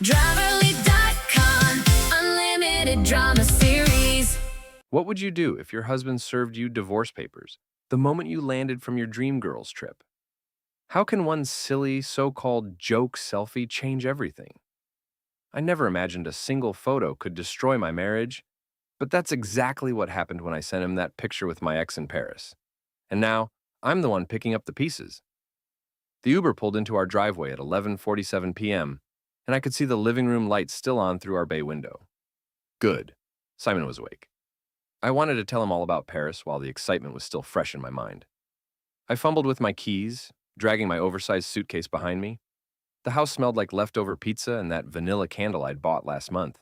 Driverly.com, unlimited drama series. What would you do if your husband served you divorce papers the moment you landed from your dream girls trip? How can one silly, so-called joke selfie change everything? I never imagined a single photo could destroy my marriage, but that's exactly what happened when I sent him that picture with my ex in Paris. And now, I'm the one picking up the pieces. The Uber pulled into our driveway at 11:47 p.m., and I could see the living room lights still on through our bay window. Good. Simon was awake. I wanted to tell him all about Paris while the excitement was still fresh in my mind. I fumbled with my keys, dragging my oversized suitcase behind me. The house smelled like leftover pizza and that vanilla candle I'd bought last month.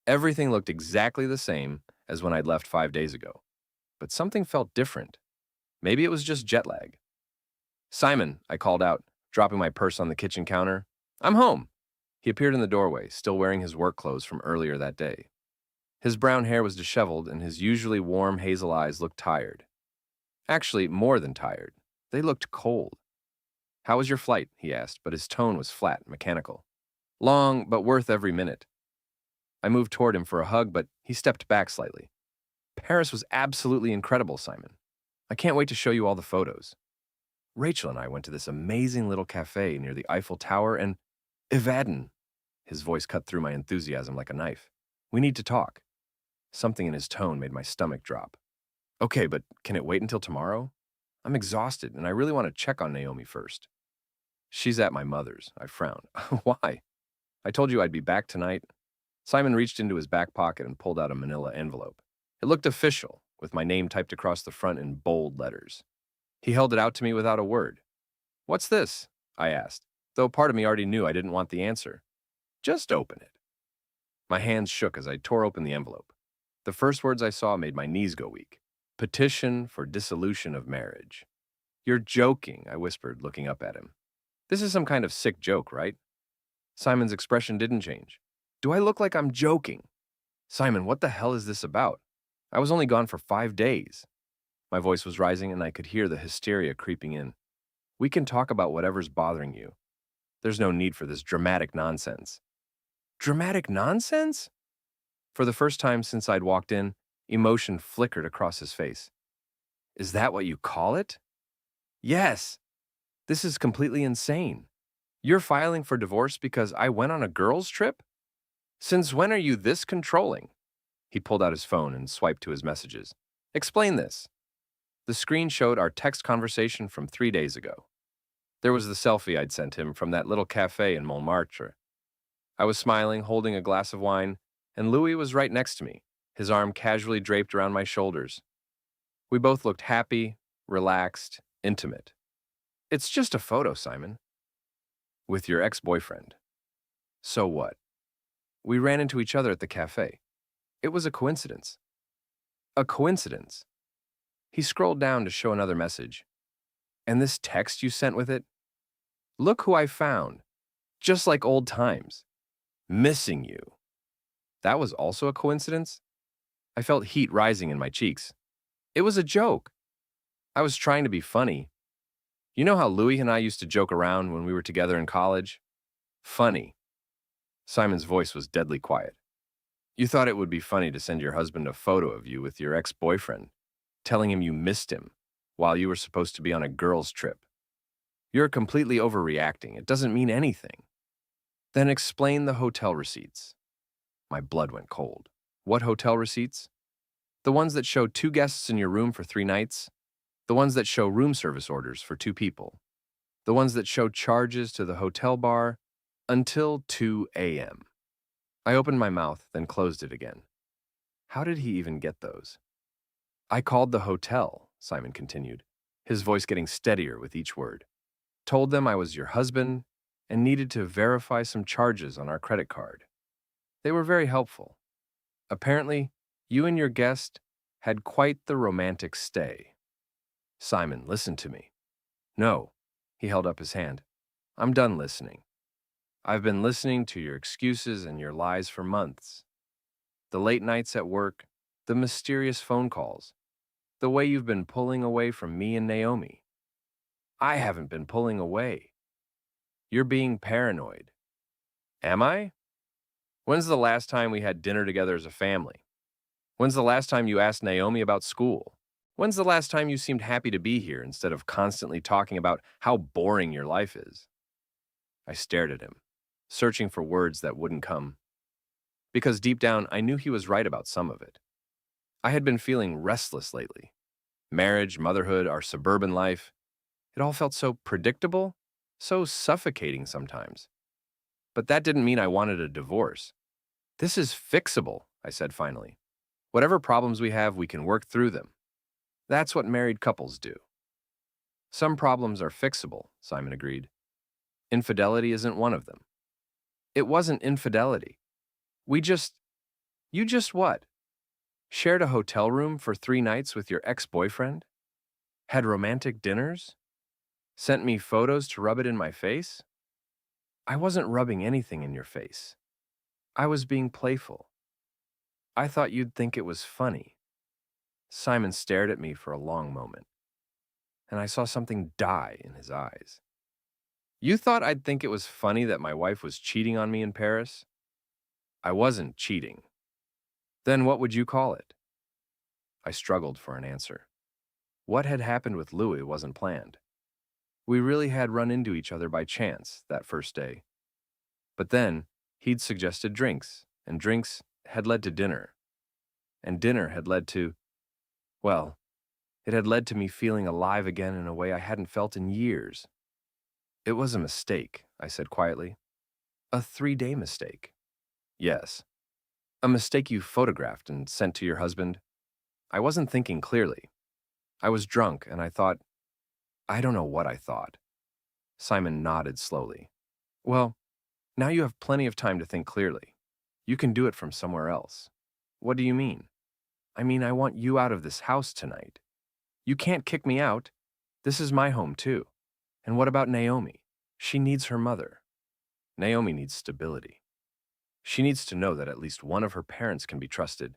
Everything looked exactly the same as when I'd left 5 days ago. But something felt different. Maybe it was just jet lag. "Simon," I called out, dropping my purse on the kitchen counter. "I'm home." He appeared in the doorway, still wearing his work clothes from earlier that day. His brown hair was disheveled, and his usually warm hazel eyes looked tired. Actually, more than tired. They looked cold. "How was your flight?" he asked, but his tone was flat, mechanical. "Long, but worth every minute." I moved toward him for a hug, but he stepped back slightly. "Paris was absolutely incredible, Simon. I can't wait to show you all the photos. Rachel and I went to this amazing little cafe near the Eiffel Tower, and Evadne." His voice cut through my enthusiasm like a knife. "We need to talk." Something in his tone made my stomach drop. "Okay, but can it wait until tomorrow? I'm exhausted, and I really want to check on Naomi first." "She's at my mother's," I frowned. "Why?" "I told you I'd be back tonight." Simon reached into his back pocket and pulled out a manila envelope. It looked official, with my name typed across the front in bold letters. He held it out to me without a word. "What's this?" I asked, though part of me already knew I didn't want the answer. "Just open it." My hands shook as I tore open the envelope. The first words I saw made my knees go weak. "Petition for dissolution of marriage." "You're joking," I whispered, looking up at him. "This is some kind of sick joke, right?" Simon's expression didn't change. "Do I look like I'm joking?" "Simon, what the hell is this about? I was only gone for 5 days." My voice was rising, and I could hear the hysteria creeping in. "We can talk about whatever's bothering you. There's no need for this dramatic nonsense." "Dramatic nonsense?" For the first time since I'd walked in, emotion flickered across his face. "Is that what you call it?" "Yes. This is completely insane. You're filing for divorce because I went on a girls' trip? Since when are you this controlling?" He pulled out his phone and swiped to his messages. "Explain this." The screen showed our text conversation from 3 days ago. There was the selfie I'd sent him from that little cafe in Montmartre. I was smiling, holding a glass of wine, and Louis was right next to me, his arm casually draped around my shoulders. We both looked happy, relaxed, intimate. "It's just a photo, Simon." "With your ex-boyfriend." "So what?" "We ran into each other at the cafe. It was a coincidence." "A coincidence?" He scrolled down to show another message. "And this text you sent with it? Look who I found. Just like old times. Missing you." That was also a coincidence? I felt heat rising in my cheeks. It was a joke. I was trying to be funny. You know how Louis and I used to joke around when we were together in college? Funny. Simon's voice was deadly quiet. "You thought it would be funny to send your husband a photo of you with your ex-boyfriend, telling him you missed him while you were supposed to be on a girls' trip. You're completely overreacting. It doesn't mean anything." "Then explain the hotel receipts." My blood went cold. "What hotel receipts?" "The ones that show 2 guests in your room for 3 nights. The ones that show room service orders for 2 people. The ones that show charges to the hotel bar until 2 a.m. I opened my mouth, then closed it again. How did he even get those? "I called the hotel," Simon continued, his voice getting steadier with each word. "Told them I was your husband and needed to verify some charges on our credit card. They were very helpful. Apparently, you and your guest had quite the romantic stay." "Simon, listen to me." "No." He held up his hand. "I'm done listening. I've been listening to your excuses and your lies for months. The late nights at work, the mysterious phone calls, the way you've been pulling away from me and Naomi. I haven't been pulling away. You're being paranoid. Am I? When's the last time we had dinner together as a family? When's the last time you asked Naomi about school? When's the last time you seemed happy to be here instead of constantly talking about how boring your life is? I stared at him, searching for words that wouldn't come. Because deep down, I knew he was right about some of it. I had been feeling restless lately. Marriage, motherhood, our suburban life. It all felt so predictable, so suffocating sometimes. But that didn't mean I wanted a divorce. This is fixable, I said finally. Whatever problems we have, we can work through them. That's what married couples do. Some problems are fixable, Simon agreed. Infidelity isn't one of them. It wasn't infidelity. You just what? Shared a hotel room for 3 nights with your ex-boyfriend? Had romantic dinners? Sent me photos to rub it in my face? I wasn't rubbing anything in your face. I was being playful. I thought you'd think it was funny. Simon stared at me for a long moment, and I saw something die in his eyes. You thought I'd think it was funny that my wife was cheating on me in Paris? I wasn't cheating. Then what would you call it? I struggled for an answer. What had happened with Louis wasn't planned. We really had run into each other by chance that first day. But then, he'd suggested drinks, and drinks had led to dinner. And dinner had led to, well, it had led to me feeling alive again in a way I hadn't felt in years. It was a mistake, I said quietly. A 3-day mistake. Yes. A mistake you photographed and sent to your husband. I wasn't thinking clearly. I was drunk, and I don't know what I thought. Simon nodded slowly. Well, now you have plenty of time to think clearly. You can do it from somewhere else. What do you mean? I mean, I want you out of this house tonight. You can't kick me out. This is my home, too. And what about Naomi? She needs her mother. Naomi needs stability. She needs to know that at least one of her parents can be trusted.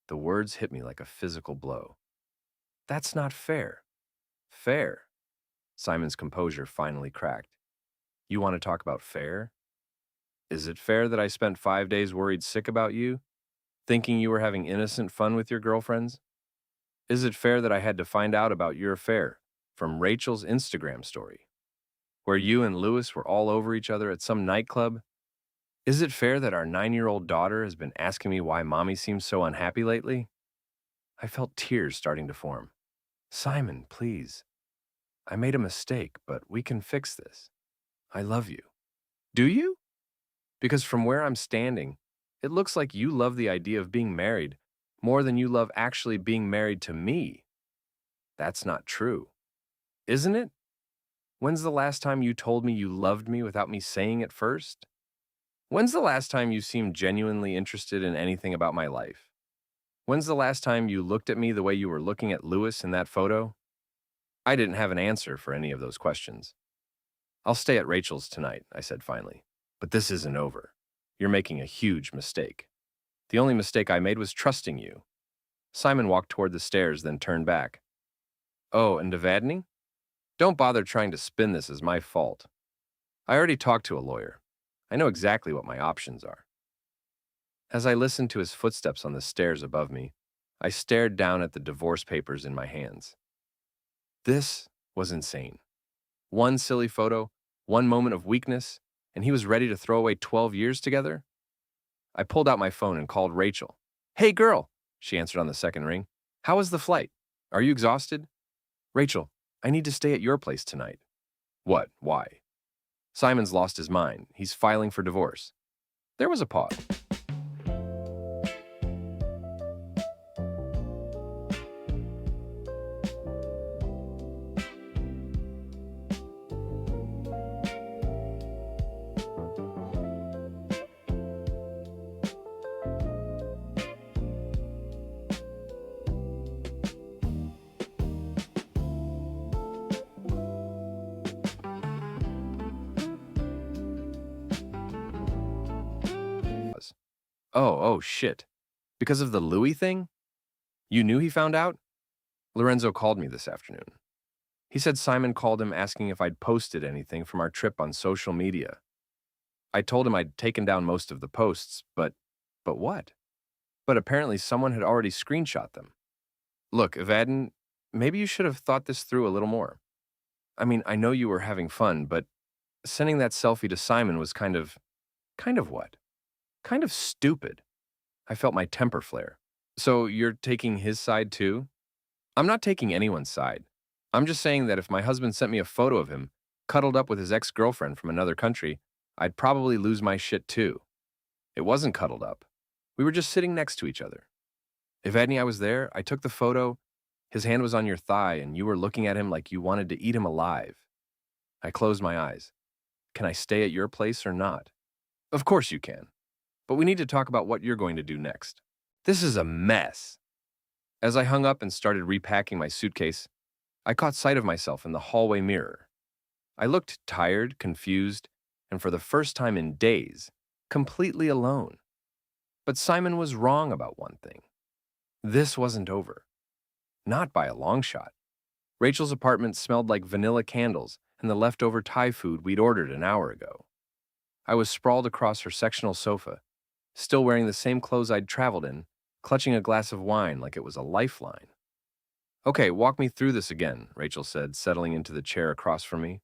The words hit me like a physical blow. That's not fair. Fair? Simon's composure finally cracked. You want to talk about fair? Is it fair that I spent 5 days worried sick about you, thinking you were having innocent fun with your girlfriends? Is it fair that I had to find out about your affair from Rachel's Instagram story, where you and Louis were all over each other at some nightclub? Is it fair that our 9-year-old daughter has been asking me why mommy seems so unhappy lately? I felt tears starting to form. Simon, please. I made a mistake, but we can fix this. I love you. Do you? Because from where I'm standing, it looks like you love the idea of being married more than you love actually being married to me. That's not true. Isn't it? When's the last time you told me you loved me without me saying it first? When's the last time you seemed genuinely interested in anything about my life? When's the last time you looked at me the way you were looking at Louis in that photo? I didn't have an answer for any of those questions. I'll stay at Rachel's tonight, I said finally. But this isn't over. You're making a huge mistake. The only mistake I made was trusting you. Simon walked toward the stairs, then turned back. Oh, and Evadne? Don't bother trying to spin this as my fault. I already talked to a lawyer. I know exactly what my options are. As I listened to his footsteps on the stairs above me, I stared down at the divorce papers in my hands. This was insane. One silly photo, one moment of weakness, and he was ready to throw away 12 years together? I pulled out my phone and called Rachel. Hey, girl, she answered on the second ring. How was the flight? Are you exhausted? Rachel, I need to stay at your place tonight. What? Why? Simon's lost his mind. He's filing for divorce. There was a pause. Oh, shit. Because of the Louis thing? You knew he found out? Lorenzo called me this afternoon. He said Simon called him asking if I'd posted anything from our trip on social media. I told him I'd taken down most of the posts, but what? But apparently someone had already screenshot them. Look, Evadne, maybe you should have thought this through a little more. I mean, I know you were having fun, but sending that selfie to Simon was kind of what? Kind of stupid. I felt my temper flare. So you're taking his side too? I'm not taking anyone's side. I'm just saying that if my husband sent me a photo of him, cuddled up with his ex-girlfriend from another country, I'd probably lose my shit too. It wasn't cuddled up. We were just sitting next to each other. Evadne, I was there, I took the photo, his hand was on your thigh, and you were looking at him like you wanted to eat him alive. I closed my eyes. Can I stay at your place or not? Of course you can. But we need to talk about what you're going to do next. This is a mess. As I hung up and started repacking my suitcase, I caught sight of myself in the hallway mirror. I looked tired, confused, and for the first time in days, completely alone. But Simon was wrong about one thing. This wasn't over. Not by a long shot. Rachel's apartment smelled like vanilla candles and the leftover Thai food we'd ordered an hour ago. I was sprawled across her sectional sofa, still wearing the same clothes I'd traveled in, clutching a glass of wine like it was a lifeline. Okay, walk me through this again, Rachel said, settling into the chair across from me.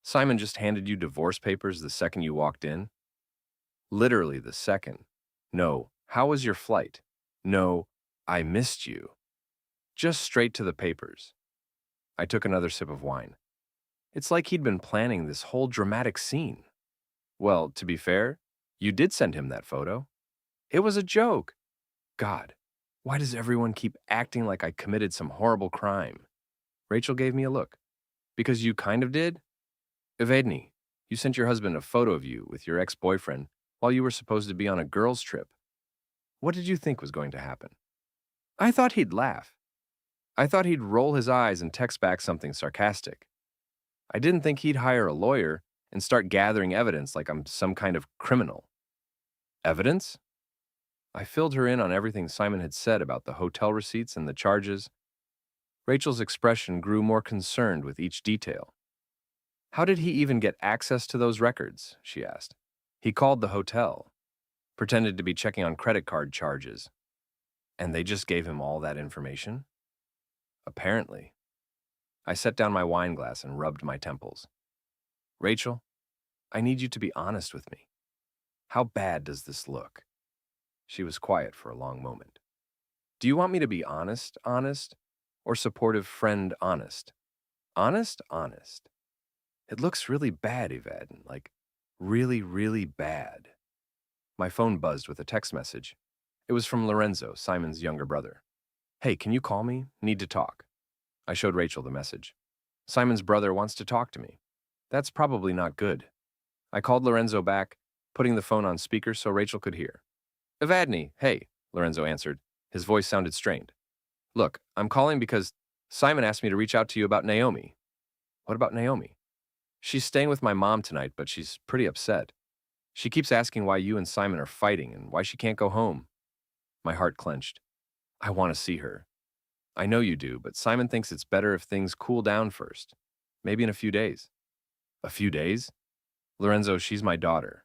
Simon just handed you divorce papers the second you walked in? Literally the second. No, how was your flight? No, I missed you. Just straight to the papers. I took another sip of wine. It's like he'd been planning this whole dramatic scene. Well, to be fair, you did send him that photo. It was a joke. God, why does everyone keep acting like I committed some horrible crime? Rachel gave me a look. Because you kind of did? Evadne, you sent your husband a photo of you with your ex-boyfriend while you were supposed to be on a girls' trip. What did you think was going to happen? I thought he'd laugh. I thought he'd roll his eyes and text back something sarcastic. I didn't think he'd hire a lawyer and start gathering evidence like I'm some kind of criminal. Evidence? I filled her in on everything Simon had said about the hotel receipts and the charges. Rachel's expression grew more concerned with each detail. How did he even get access to those records? She asked. He called the hotel, pretended to be checking on credit card charges. And they just gave him all that information? Apparently. I set down my wine glass and rubbed my temples. Rachel, I need you to be honest with me. How bad does this look? She was quiet for a long moment. Do you want me to be honest, or supportive friend, honest? Honest? It looks really bad, Evadne, like really, really bad. My phone buzzed with a text message. It was from Lorenzo, Simon's younger brother. Hey, can you call me? Need to talk. I showed Rachel the message. Simon's brother wants to talk to me. That's probably not good. I called Lorenzo back, putting the phone on speaker so Rachel could hear. Evadne, hey, Lorenzo answered. His voice sounded strained. Look, I'm calling because Simon asked me to reach out to you about Naomi. What about Naomi? She's staying with my mom tonight, but she's pretty upset. She keeps asking why you and Simon are fighting and why she can't go home. My heart clenched. I want to see her. I know you do, but Simon thinks it's better if things cool down first. Maybe in a few days. A few days? Lorenzo, she's my daughter.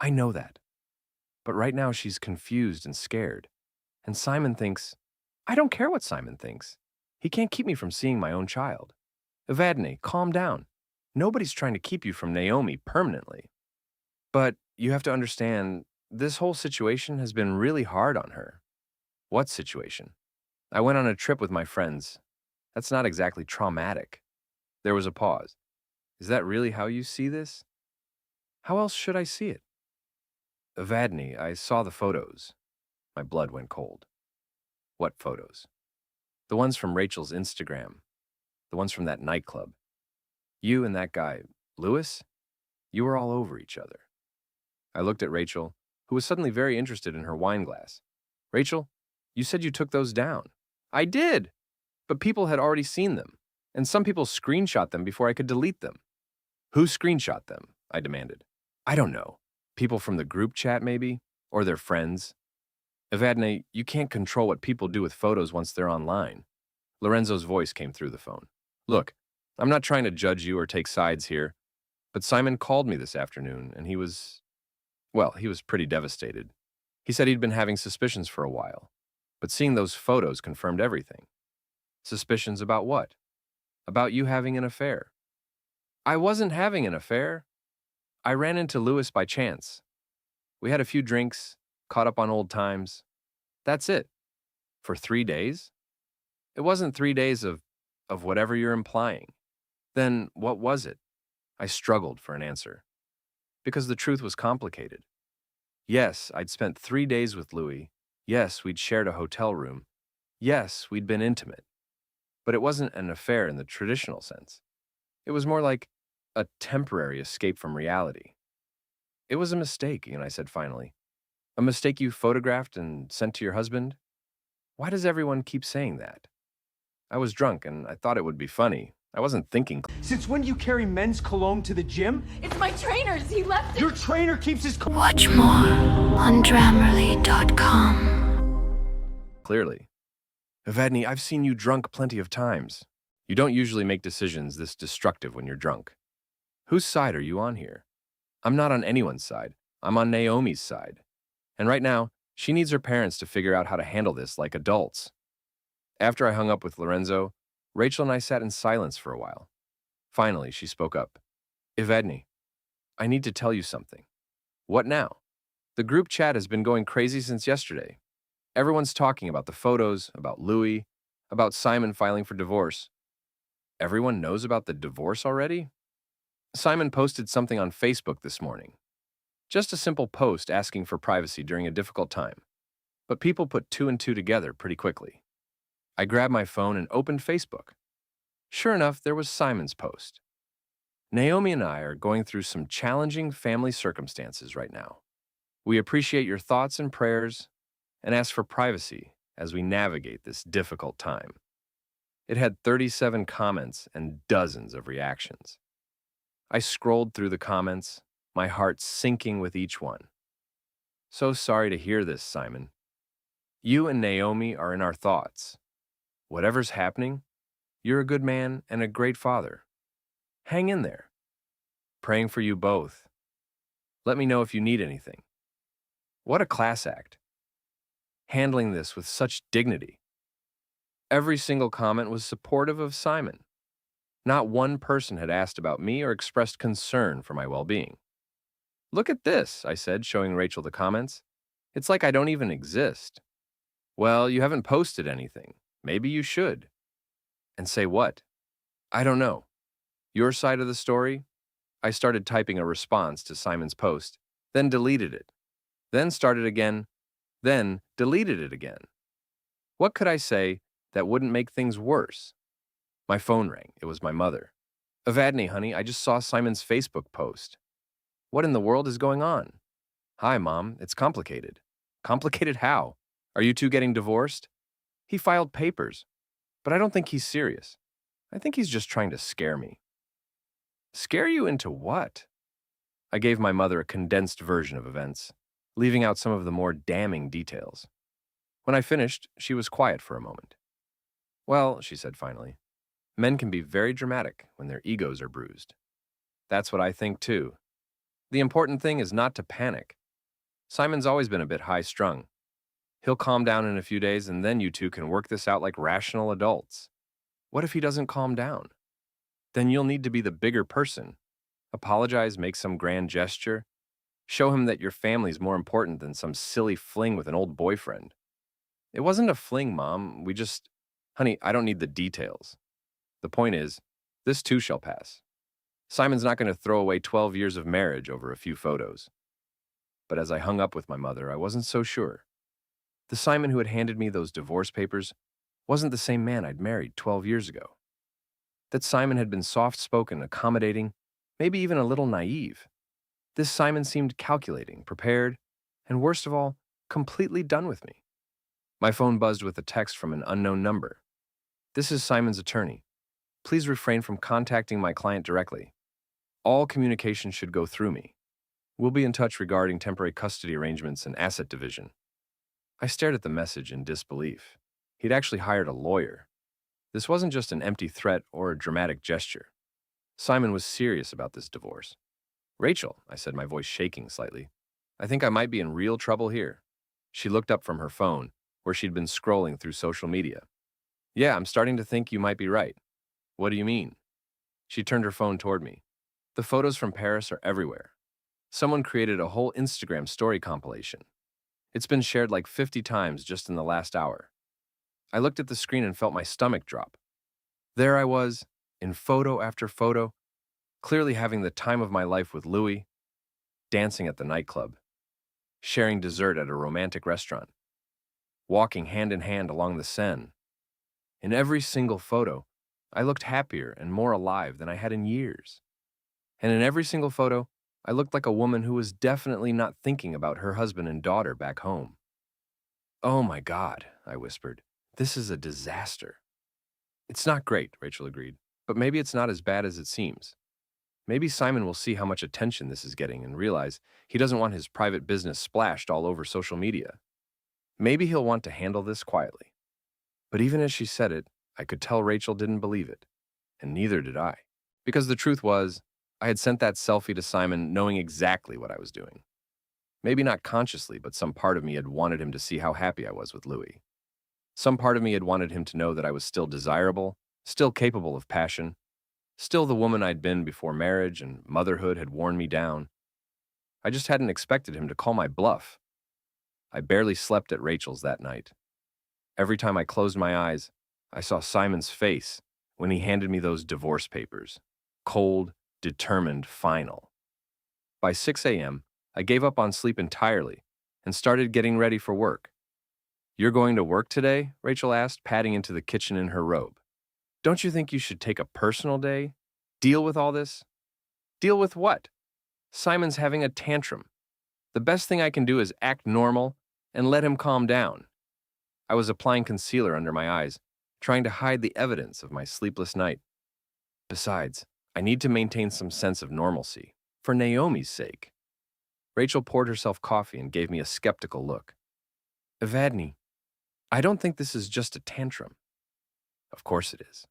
I know that. But right now she's confused and scared. And Simon thinks, I don't care what Simon thinks. He can't keep me from seeing my own child. Evadne, calm down. Nobody's trying to keep you from Naomi permanently. But you have to understand, this whole situation has been really hard on her. What situation? I went on a trip with my friends. That's not exactly traumatic. There was a pause. Is that really how you see this? How else should I see it? Evadne, I saw the photos. My blood went cold. What photos? The ones from Rachel's Instagram. The ones from that nightclub. You and that guy, Lewis, you were all over each other. I looked at Rachel, who was suddenly very interested in her wine glass. Rachel, you said you took those down. I did, but people had already seen them, and some people screenshot them before I could delete them. Who screenshot them? I demanded. I don't know. People from the group chat, maybe? Or their friends? Evadne, you can't control what people do with photos once they're online. Lorenzo's voice came through the phone. Look, I'm not trying to judge you or take sides here, but Simon called me this afternoon, and he was Well, he was pretty devastated. He said he'd been having suspicions for a while, but seeing those photos confirmed everything. Suspicions about what? About you having an affair. I wasn't having an affair. I ran into Lewis by chance. We had a few drinks, caught up on old times. That's it. For 3 days? It wasn't 3 days of whatever you're implying. Then what was it? I struggled for an answer. Because the truth was complicated. Yes, I'd spent 3 days with Louis. Yes, we'd shared a hotel room. Yes, we'd been intimate. But it wasn't an affair in the traditional sense. It was more like a temporary escape from reality. It was a mistake, I said finally. A mistake you photographed and sent to your husband? Why does everyone keep saying that? I was drunk and I thought it would be funny. I wasn't thinking. Since when do you carry men's cologne to the gym? It's my trainer's. He left it. Your trainer keeps his cologne. Watch more on Grammarly.com. Clearly. Evadne, I've seen you drunk plenty of times. You don't usually make decisions this destructive when you're drunk. Whose side are you on here? I'm not on anyone's side. I'm on Naomi's side. And right now, she needs her parents to figure out how to handle this like adults. After I hung up with Lorenzo, Rachel and I sat in silence for a while. Finally, she spoke up. Evadne, I need to tell you something. What now? The group chat has been going crazy since yesterday. Everyone's talking about the photos, about Louis, about Simon filing for divorce. Everyone knows about the divorce already? Simon posted something on Facebook this morning. Just a simple post asking for privacy during a difficult time. But people put two and two together pretty quickly. I grabbed my phone and opened Facebook. Sure enough, there was Simon's post. Naomi and I are going through some challenging family circumstances right now. We appreciate your thoughts and prayers and ask for privacy as we navigate this difficult time. It had 37 comments and dozens of reactions. I scrolled through the comments, my heart sinking with each one. So sorry to hear this, Simon. You and Naomi are in our thoughts. Whatever's happening, you're a good man and a great father. Hang in there. Praying for you both. Let me know if you need anything. What a class act. Handling this with such dignity. Every single comment was supportive of Simon. Not one person had asked about me or expressed concern for my well-being. Look at this, I said, showing Rachel the comments. It's like I don't even exist. Well, you haven't posted anything. Maybe you should. And say what? I don't know. Your side of the story? I started typing a response to Simon's post, then deleted it, then started again, then deleted it again. What could I say that wouldn't make things worse? My phone rang. It was my mother. Evadne, honey, I just saw Simon's Facebook post. What in the world is going on? Hi, Mom. It's complicated. Complicated how? Are you two getting divorced? He filed papers, but I don't think he's serious. I think he's just trying to scare me. Scare you into what? I gave my mother a condensed version of events, leaving out some of the more damning details. When I finished, she was quiet for a moment. Well, she said finally, men can be very dramatic when their egos are bruised. That's what I think too. The important thing is not to panic. Simon's always been a bit high-strung. He'll calm down in a few days and then you two can work this out like rational adults. What if he doesn't calm down? Then you'll need to be the bigger person. Apologize, make some grand gesture. Show him that your family's more important than some silly fling with an old boyfriend. It wasn't a fling, Mom. Honey, I don't need the details. The point is, this too shall pass. Simon's not going to throw away 12 years of marriage over a few photos. But as I hung up with my mother, I wasn't so sure. The Simon who had handed me those divorce papers wasn't the same man I'd married 12 years ago. That Simon had been soft-spoken, accommodating, maybe even a little naive. This Simon seemed calculating, prepared, and worst of all, completely done with me. My phone buzzed with a text from an unknown number. This is Simon's attorney. Please refrain from contacting my client directly. All communication should go through me. We'll be in touch regarding temporary custody arrangements and asset division. I stared at the message in disbelief. He'd actually hired a lawyer. This wasn't just an empty threat or a dramatic gesture. Simon was serious about this divorce. Rachel, I said, my voice shaking slightly. I think I might be in real trouble here. She looked up from her phone, where she'd been scrolling through social media. Yeah, I'm starting to think you might be right. What do you mean? She turned her phone toward me. The photos from Paris are everywhere. Someone created a whole Instagram story compilation. It's been shared like 50 times just in the last hour. I looked at the screen and felt my stomach drop. There I was, in photo after photo, clearly having the time of my life with Louis, dancing at the nightclub, sharing dessert at a romantic restaurant, walking hand in hand along the Seine. In every single photo, I looked happier and more alive than I had in years. And in every single photo, I looked like a woman who was definitely not thinking about her husband and daughter back home. Oh my God, I whispered. This is a disaster. It's not great, Rachel agreed, but maybe it's not as bad as it seems. Maybe Simon will see how much attention this is getting and realize he doesn't want his private business splashed all over social media. Maybe he'll want to handle this quietly. But even as she said it, I could tell Rachel didn't believe it, and neither did I. Because the truth was, I had sent that selfie to Simon knowing exactly what I was doing. Maybe not consciously, but some part of me had wanted him to see how happy I was with Louis. Some part of me had wanted him to know that I was still desirable, still capable of passion, still the woman I'd been before marriage and motherhood had worn me down. I just hadn't expected him to call my bluff. I barely slept at Rachel's that night. Every time I closed my eyes, I saw Simon's face when he handed me those divorce papers. Cold, determined, final. By 6 a.m., I gave up on sleep entirely and started getting ready for work. You're going to work today? Rachel asked, padding into the kitchen in her robe. Don't you think you should take a personal day? Deal with all this? Deal with what? Simon's having a tantrum. The best thing I can do is act normal and let him calm down. I was applying concealer under my eyes, trying to hide the evidence of my sleepless night. Besides, I need to maintain some sense of normalcy, for Naomi's sake. Rachel poured herself coffee and gave me a skeptical look. Evadne, I don't think this is just a tantrum. Of course it is.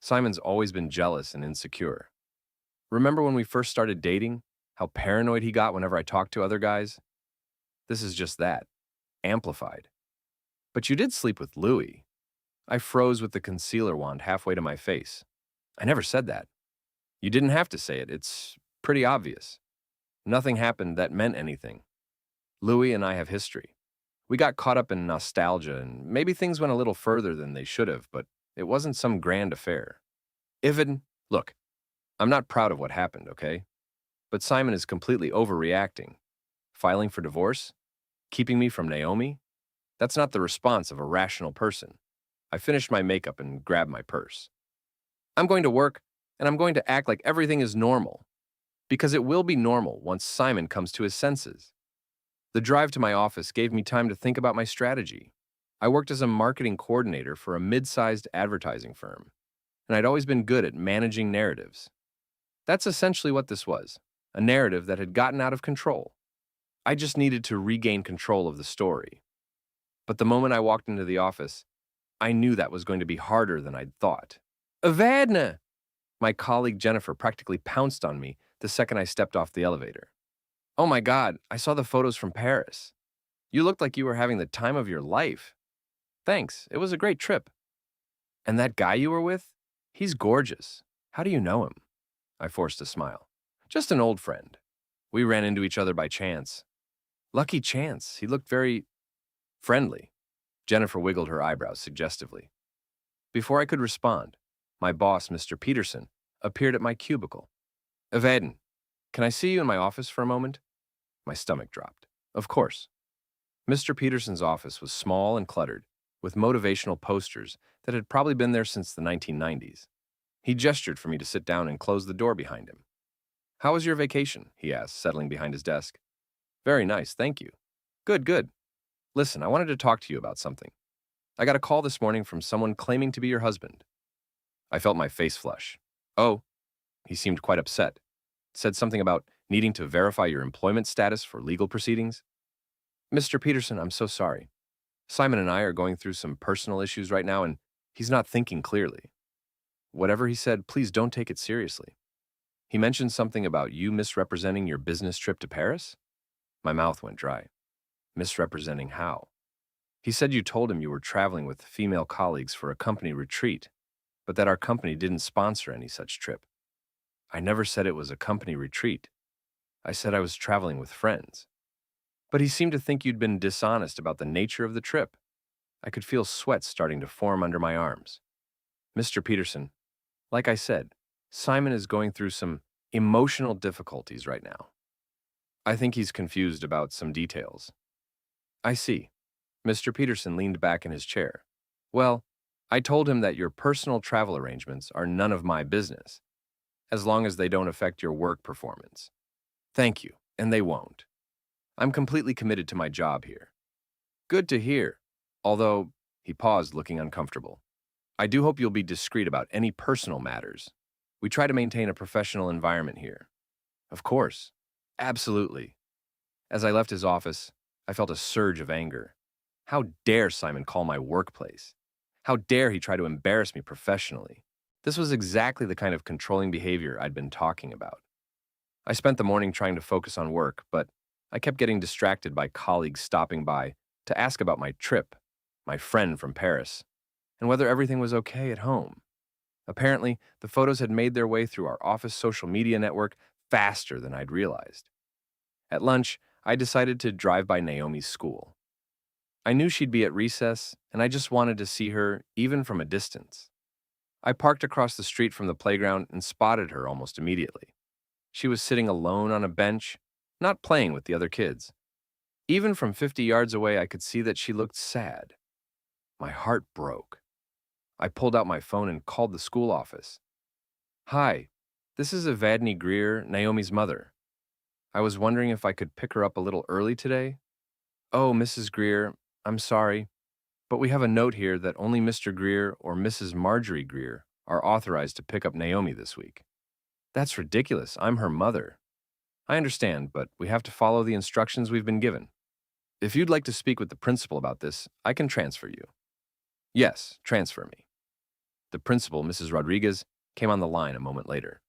Simon's always been jealous and insecure. Remember when we first started dating, how paranoid he got whenever I talked to other guys? This is just that, amplified. But you did sleep with Louis. I froze with the concealer wand halfway to my face. I never said that. You didn't have to say it. It's pretty obvious. Nothing happened that meant anything. Louis and I have history. We got caught up in nostalgia, and maybe things went a little further than they should have, but it wasn't some grand affair. Ivan, look, I'm not proud of what happened, okay? But Simon is completely overreacting. Filing for divorce? Keeping me from Naomi? That's not the response of a rational person. I finished my makeup and grabbed my purse. I'm going to work, and I'm going to act like everything is normal. Because it will be normal once Simon comes to his senses. The drive to my office gave me time to think about my strategy. I worked as a marketing coordinator for a mid-sized advertising firm, and I'd always been good at managing narratives. That's essentially what this was, a narrative that had gotten out of control. I just needed to regain control of the story. But the moment I walked into the office, I knew that was going to be harder than I'd thought. Evadne! My colleague Jennifer practically pounced on me the second I stepped off the elevator. Oh my God, I saw the photos from Paris. You looked like you were having the time of your life. Thanks, it was a great trip. And that guy you were with? He's gorgeous. How do you know him? I forced a smile. Just an old friend. We ran into each other by chance. Lucky chance. He looked very friendly. Jennifer wiggled her eyebrows suggestively. Before I could respond, my boss, Mr. Peterson, appeared at my cubicle. Evadne, can I see you in my office for a moment? My stomach dropped. Of course. Mr. Peterson's office was small and cluttered, with motivational posters that had probably been there since the 1990s. He gestured for me to sit down and close the door behind him. How was your vacation? He asked, settling behind his desk. Very nice, thank you. Good, good. Listen, I wanted to talk to you about something. I got a call this morning from someone claiming to be your husband. I felt my face flush. Oh, he seemed quite upset. Said something about needing to verify your employment status for legal proceedings. Mr. Peterson, I'm so sorry. Simon and I are going through some personal issues right now, and he's not thinking clearly. Whatever he said, please don't take it seriously. He mentioned something about you misrepresenting your business trip to Paris? My mouth went dry. Misrepresenting how? He said you told him you were traveling with female colleagues for a company retreat, but that our company didn't sponsor any such trip. I never said it was a company retreat. I said I was traveling with friends. But he seemed to think you'd been dishonest about the nature of the trip. I could feel sweat starting to form under my arms. Mr. Peterson, like I said, Simon is going through some emotional difficulties right now. I think he's confused about some details. I see. Mr. Peterson leaned back in his chair. Well, I told him that your personal travel arrangements are none of my business, as long as they don't affect your work performance. Thank you, and they won't. I'm completely committed to my job here. Good to hear, although, he paused, looking uncomfortable. I do hope you'll be discreet about any personal matters. We try to maintain a professional environment here. Of course. Absolutely. As I left his office, I felt a surge of anger. How dare Simon call my workplace? How dare he try to embarrass me professionally? This was exactly the kind of controlling behavior I'd been talking about. I spent the morning trying to focus on work, but I kept getting distracted by colleagues stopping by to ask about my trip, my friend from Paris, and whether everything was okay at home. Apparently, the photos had made their way through our office social media network faster than I'd realized. At lunch, I decided to drive by Naomi's school. I knew she'd be at recess, and I just wanted to see her, even from a distance. I parked across the street from the playground and spotted her almost immediately. She was sitting alone on a bench, not playing with the other kids. Even from 50 yards away, I could see that she looked sad. My heart broke. I pulled out my phone and called the school office. Hi, this is Evadne Greer, Naomi's mother. I was wondering if I could pick her up a little early today. Oh, Mrs. Greer, I'm sorry, but we have a note here that only Mr. Greer or Mrs. Marjorie Greer are authorized to pick up Naomi this week. That's ridiculous. I'm her mother. I understand, but we have to follow the instructions we've been given. If you'd like to speak with the principal about this, I can transfer you. Yes, transfer me. The principal, Mrs. Rodriguez, came on the line a moment later.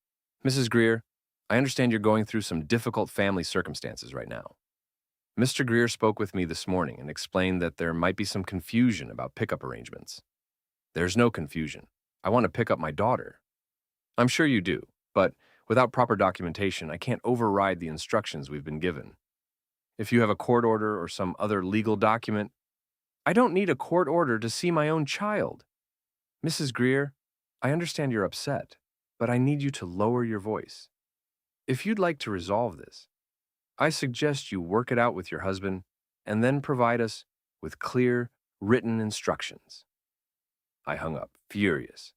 Mrs. Greer, I understand you're going through some difficult family circumstances right now. Mr. Greer spoke with me this morning and explained that there might be some confusion about pickup arrangements. There's no confusion. I want to pick up my daughter. I'm sure you do, but without proper documentation, I can't override the instructions we've been given. If you have a court order or some other legal document, I don't need a court order to see my own child. Mrs. Greer, I understand you're upset, but I need you to lower your voice. If you'd like to resolve this, I suggest you work it out with your husband and then provide us with clear, written instructions. I hung up, furious.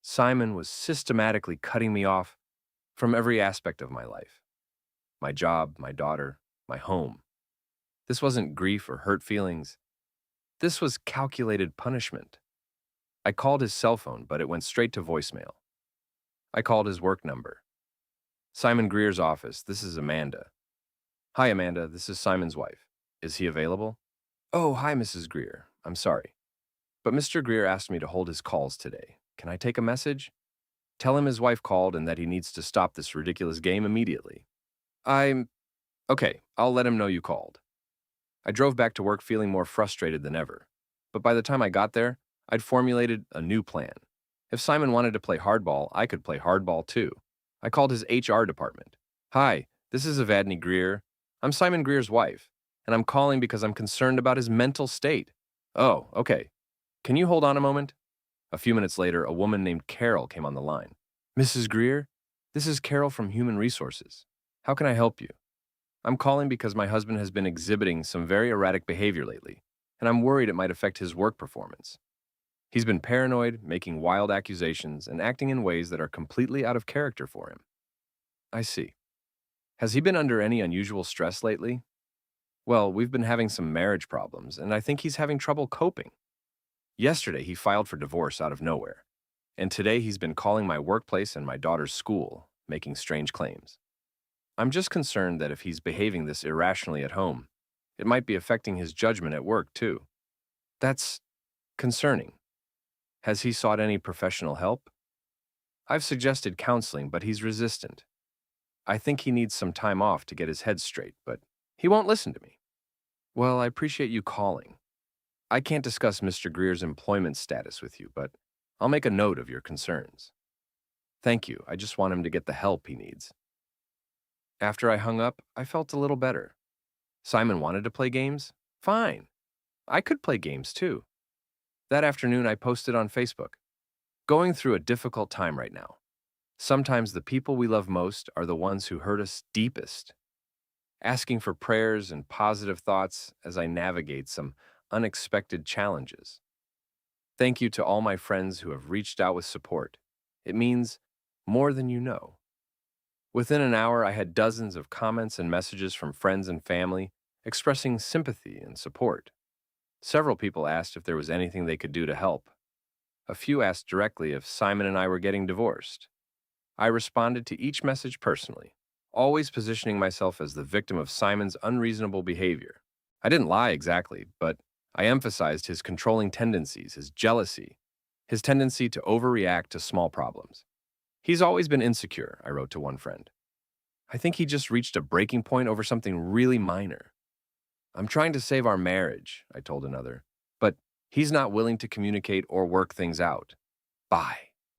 Simon was systematically cutting me off from every aspect of my life. My job, my daughter, my home. This wasn't grief or hurt feelings. This was calculated punishment. I called his cell phone, but it went straight to voicemail. I called his work number. Simon Greer's office, this is Amanda. Hi, Amanda, this is Simon's wife. Is he available? Oh, hi, Mrs. Greer. I'm sorry. But Mr. Greer asked me to hold his calls today. Can I take a message? Tell him his wife called and that he needs to stop this ridiculous game immediately. Okay, I'll let him know you called. I drove back to work feeling more frustrated than ever. But by the time I got there, I'd formulated a new plan. If Simon wanted to play hardball, I could play hardball too. I called his HR department. Hi, this is Evadne Greer. I'm Simon Greer's wife, and I'm calling because I'm concerned about his mental state. Oh, okay. Can you hold on a moment? A few minutes later, a woman named Carol came on the line. Mrs. Greer, this is Carol from Human Resources. How can I help you? I'm calling because my husband has been exhibiting some very erratic behavior lately, and I'm worried it might affect his work performance. He's been paranoid, making wild accusations, and acting in ways that are completely out of character for him. I see. Has he been under any unusual stress lately? Well, we've been having some marriage problems, and I think he's having trouble coping. Yesterday, he filed for divorce out of nowhere, and today he's been calling my workplace and my daughter's school, making strange claims. I'm just concerned that if he's behaving this irrationally at home, it might be affecting his judgment at work, too. That's concerning. Has he sought any professional help? I've suggested counseling, but he's resistant. I think he needs some time off to get his head straight, but He won't listen to me. Well, I appreciate you calling. I can't discuss Mr. Greer's employment status with you, but I'll make a note of your concerns. Thank you. I just want him to get the help he needs. After I hung up, I felt a little better. Simon wanted to play games? Fine. I could play games too. That afternoon, I posted on Facebook. Going through a difficult time right now. Sometimes the people we love most are the ones who hurt us deepest. Asking for prayers and positive thoughts as I navigate some unexpected challenges. Thank you to all my friends who have reached out with support. It means more than you know. Within an hour, I had dozens of comments and messages from friends and family expressing sympathy and support. Several people asked if there was anything they could do to help. A few asked directly if Simon and I were getting divorced. I responded to each message personally, always positioning myself as the victim of Simon's unreasonable behavior. I didn't lie exactly, but I emphasized his controlling tendencies, his jealousy, his tendency to overreact to small problems. He's always been insecure, I wrote to one friend. I think he just reached a breaking point over something really minor. I'm trying to save our marriage, I told another, but he's not willing to communicate or work things out. Bye.